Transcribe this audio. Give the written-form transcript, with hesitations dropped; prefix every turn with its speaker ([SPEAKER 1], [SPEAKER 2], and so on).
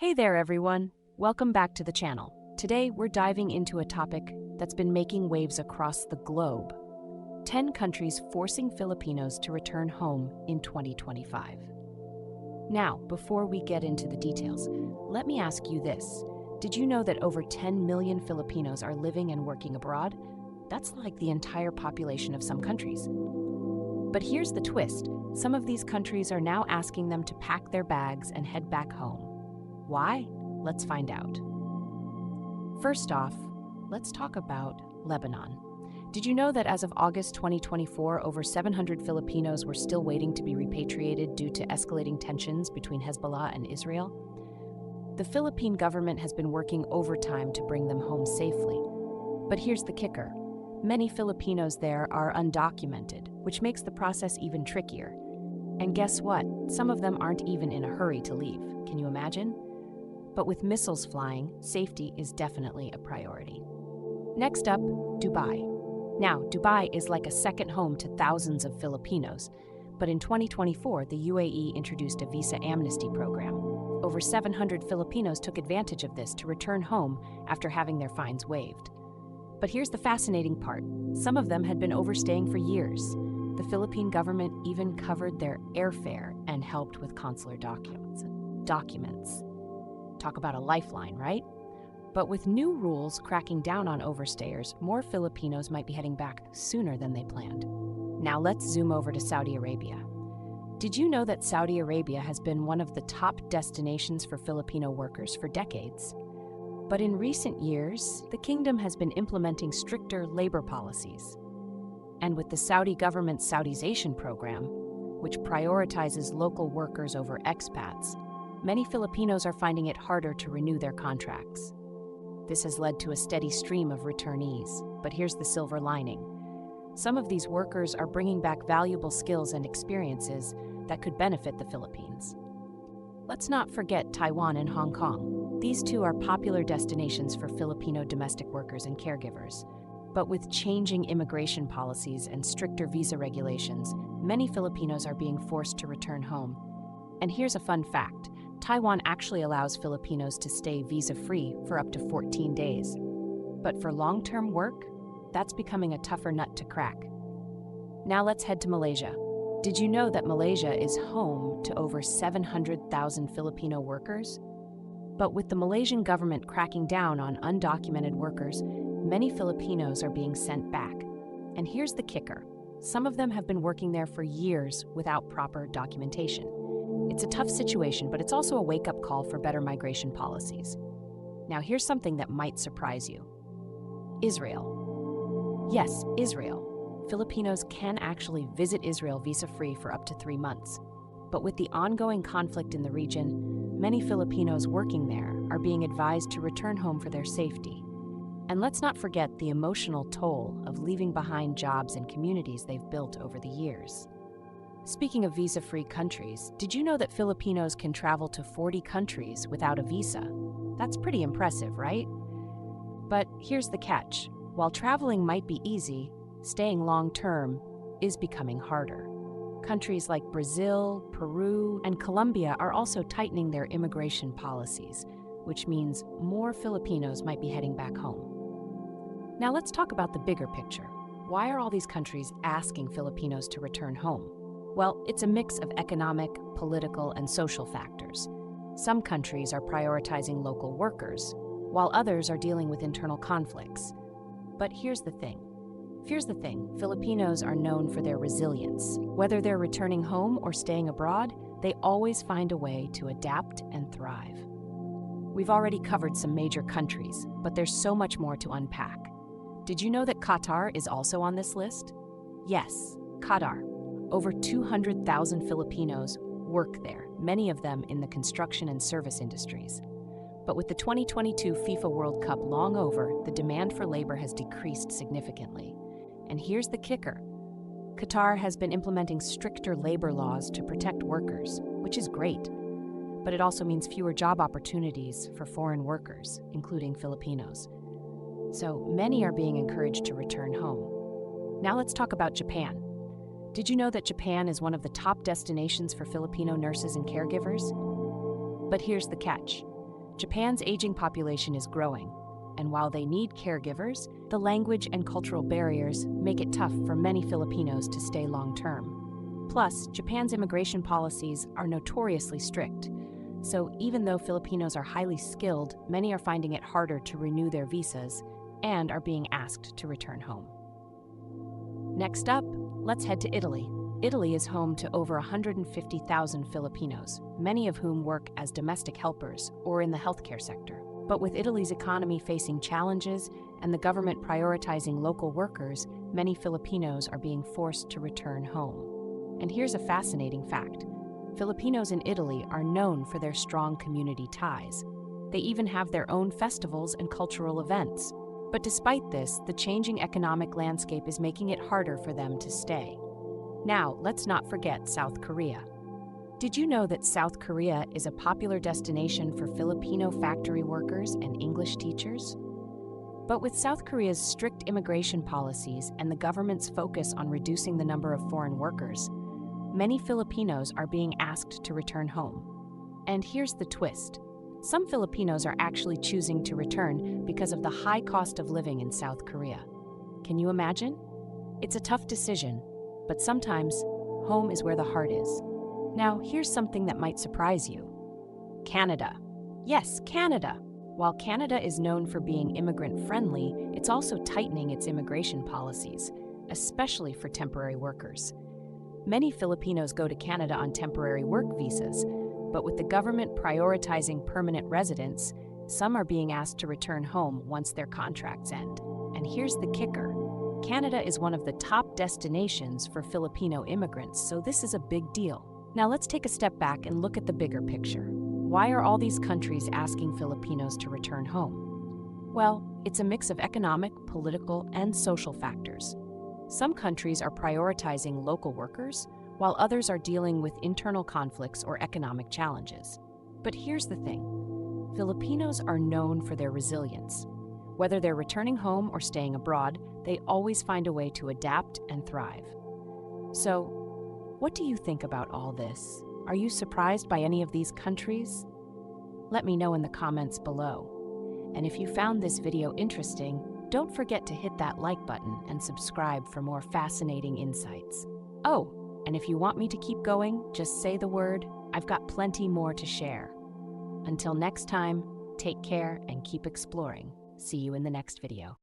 [SPEAKER 1] Hey there, everyone. Welcome back to the channel. Today, we're diving into a topic that's been making waves across the globe. 10 countries forcing Filipinos to return home in 2025. Now, before we get into the details, let me ask you this. Did you know that over 10 million Filipinos are living and working abroad? That's like the entire population of some countries. But here's the twist. Some of these countries are now asking them to pack their bags and head back home. Why? Let's find out. First off, let's talk about Lebanon. Did you know that as of August 2024, over 700 Filipinos were still waiting to be repatriated due to escalating tensions between Hezbollah and Israel? The Philippine government has been working overtime to bring them home safely. But here's the kicker. Many Filipinos there are undocumented, which makes the process even trickier. And guess what? Some of them aren't even in a hurry to leave. Can you imagine? But with missiles flying, safety is definitely a priority. Next up, Dubai. Now, Dubai is like a second home to thousands of Filipinos, but in 2024, the UAE introduced a visa amnesty program. Over 700 Filipinos took advantage of this to return home after having their fines waived. But here's the fascinating part. Some of them had been overstaying for years. The Philippine government even covered their airfare and helped with consular documents. Talk about a lifeline, right? But with new rules cracking down on overstayers, more Filipinos might be heading back sooner than they planned. Now let's zoom over to Saudi Arabia. Did you know that Saudi Arabia has been one of the top destinations for Filipino workers for decades? But in recent years, the kingdom has been implementing stricter labor policies. And with the Saudi government's Saudization program, which prioritizes local workers over expats, many Filipinos are finding it harder to renew their contracts. This has led to a steady stream of returnees, but here's the silver lining. Some of these workers are bringing back valuable skills and experiences that could benefit the Philippines. Let's not forget Taiwan and Hong Kong. These two are popular destinations for Filipino domestic workers and caregivers. But with changing immigration policies and stricter visa regulations, many Filipinos are being forced to return home. And here's a fun fact. Taiwan actually allows Filipinos to stay visa-free for up to 14 days. But for long-term work, that's becoming a tougher nut to crack. Now let's head to Malaysia. Did you know that Malaysia is home to over 700,000 Filipino workers? But with the Malaysian government cracking down on undocumented workers, many Filipinos are being sent back. And here's the kicker. Some of them have been working there for years without proper documentation. It's a tough situation, but it's also a wake-up call for better migration policies. Now, here's something that might surprise you. Israel. Yes, Israel. Filipinos can actually visit Israel visa-free for up to 3 months. But with the ongoing conflict in the region, many Filipinos working there are being advised to return home for their safety. And let's not forget the emotional toll of leaving behind jobs and communities they've built over the years. Speaking of visa-free countries, did you know that Filipinos can travel to 40 countries without a visa? That's pretty impressive, right? But here's the catch. While traveling might be easy, staying long-term is becoming harder. Countries like Brazil, Peru, and Colombia are also tightening their immigration policies, which means more Filipinos might be heading back home. Now let's talk about the bigger picture. Why are all these countries asking Filipinos to return home? Well, it's a mix of economic, political, and social factors. Some countries are prioritizing local workers, while others are dealing with internal conflicts. But here's the thing. Filipinos are known for their resilience. Whether they're returning home or staying abroad, they always find a way to adapt and thrive. We've already covered some major countries, but there's so much more to unpack. Did you know that Qatar is also on this list? Yes, Qatar. Over 200,000 Filipinos work there, many of them in the construction and service industries. But with the 2022 FIFA World Cup long over, the demand for labor has decreased significantly. And here's the kicker. Qatar has been implementing stricter labor laws to protect workers, which is great. But it also means fewer job opportunities for foreign workers, including Filipinos. So many are being encouraged to return home. Now let's talk about Japan. Did you know that Japan is one of the top destinations for Filipino nurses and caregivers? But here's the catch. Japan's aging population is growing, and while they need caregivers, the language and cultural barriers make it tough for many Filipinos to stay long-term. Plus, Japan's immigration policies are notoriously strict. So even though Filipinos are highly skilled, many are finding it harder to renew their visas and are being asked to return home. Next up, let's head to Italy. Italy is home to over 150,000 Filipinos, many of whom work as domestic helpers or in the healthcare sector. But with Italy's economy facing challenges and the government prioritizing local workers, many Filipinos are being forced to return home. And here's a fascinating fact. Filipinos in Italy are known for their strong community ties. They even have their own festivals and cultural events. But despite this, the changing economic landscape is making it harder for them to stay. Now, let's not forget South Korea. Did you know that South Korea is a popular destination for Filipino factory workers and English teachers? But with South Korea's strict immigration policies and the government's focus on reducing the number of foreign workers, many Filipinos are being asked to return home. And here's the twist. Some Filipinos are actually choosing to return because of the high cost of living in South Korea. Can you imagine? It's a tough decision, but sometimes home is where the heart is. Now, here's something that might surprise you. Canada. Yes, Canada. While Canada is known for being immigrant-friendly, it's also tightening its immigration policies, especially for temporary workers. Many Filipinos go to Canada on temporary work visas, but with the government prioritizing permanent residence, some are being asked to return home once their contracts end. And here's the kicker. Canada is one of the top destinations for Filipino immigrants, so this is a big deal. Now let's take a step back and look at the bigger picture. Why are all these countries asking Filipinos to return home? Well, it's a mix of economic, political, and social factors. Some countries are prioritizing local workers, while others are dealing with internal conflicts or economic challenges. But here's the thing. Filipinos are known for their resilience. Whether they're returning home or staying abroad, they always find a way to adapt and thrive. So, what do you think about all this? Are you surprised by any of these countries? Let me know in the comments below. And if you found this video interesting, don't forget to hit that like button and subscribe for more fascinating insights. Oh, and if you want me to keep going, just say the word. I've got plenty more to share. Until next time, take care and keep exploring. See you in the next video.